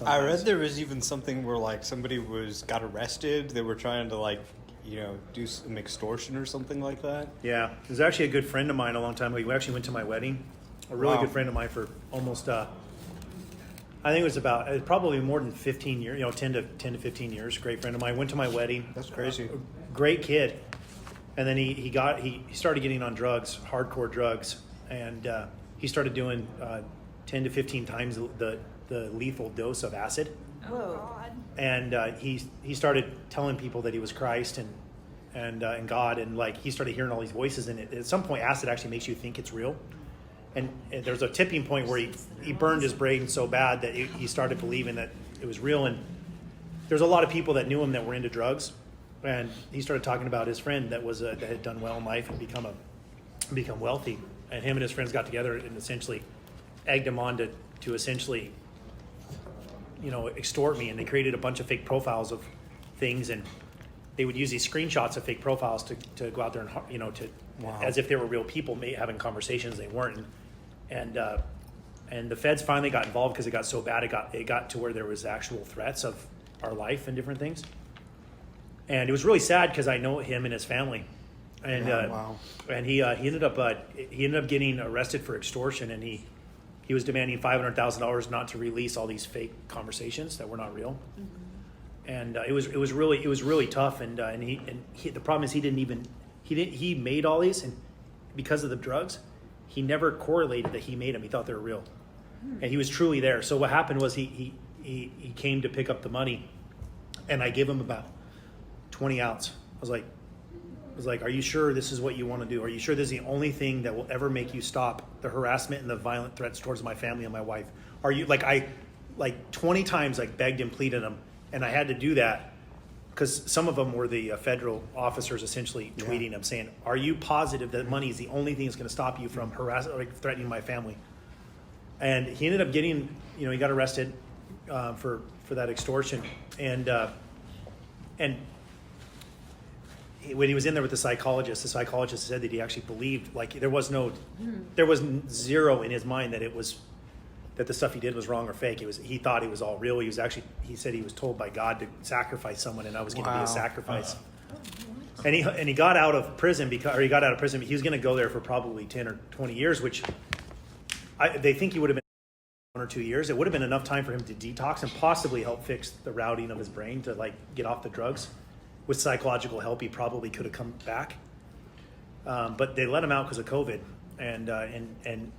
I read there was even something where like somebody got arrested. They were trying to like, do some extortion or something like that. Yeah, it was actually a good friend of mine a long time ago. He actually went to my wedding. A really Wow. good friend of mine for almost, I think it was about probably more than 15 years, 10 to 15 years. Great friend of mine. Went to my wedding. That's crazy. Great kid. And then he started getting on drugs, hardcore drugs, and he started doing 10 to 15 times the lethal dose of acid. Oh God. And he started telling people that he was Christ and God, and like he started hearing all these voices. And at some point, acid actually makes you think it's real. And there's a tipping point where he burned his brain so bad that he started believing that it was real. And there's a lot of people that knew him that were into drugs, and he started talking about his friend that had done well in life and become wealthy. And him and his friends got together and essentially egged him on to essentially, extort me. And they created a bunch of fake profiles of things, and they would use these screenshots of fake profiles to go out there and Wow. as if they were real people having conversations. They weren't. And the feds finally got involved because it got so bad. It got to where there was actual threats of our life and different things. And it was really sad because I know him and his family, and Wow. and he ended up getting arrested for extortion, and he was demanding $500,000 not to release all these fake conversations that were not real. Mm-hmm. And it was really tough. And the problem is he made all these, and because of the drugs, he never correlated that he made them. He thought they were real, and he was truly there. So what happened was he came to pick up the money, and I gave him about 20 outs. I was like, are you sure this is what you want to do? Are you sure this is the only thing that will ever make you stop the harassment and the violent threats towards my family and my wife? Are you I 20 times begged and pleaded him, and I had to do that because some of them were the federal officers essentially tweeting him saying, are you positive that money is the only thing that's going to stop you from threatening my family? And he ended up getting, he got arrested for that extortion. And when he was in there with the psychologist said that he actually believed, there was zero in his mind that the stuff he did was wrong or fake. He thought it was all real. He said he was told by God to sacrifice someone, and I was going to be a sacrifice. And he got out of prison he was going to go there for probably 10 or 20 years, which they think he would have been 1 or 2 years. It would have been enough time for him to detox and possibly help fix the routing of his brain to get off the drugs. With psychological help, he probably could have come back. But they let him out because of COVID, and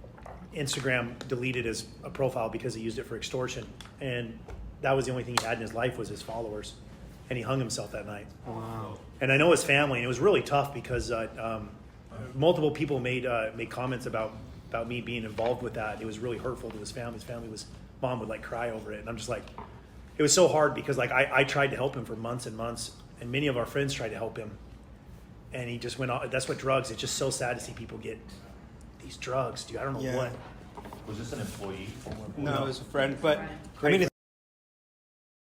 Instagram deleted his profile because he used it for extortion. And that was the only thing he had in his life was his followers. And he hung himself that night. Wow. And I know his family, and it was really tough because multiple people made comments about me being involved with that. It was really hurtful to his family. Mom would cry over it. And I'm just it was so hard because I tried to help him for months and months. And many of our friends tried to help him, and he just went off. That's what drugs. It's just so sad to see people get these drugs, dude. I don't know what. Was this an employee? No, it was a friend, but I mean,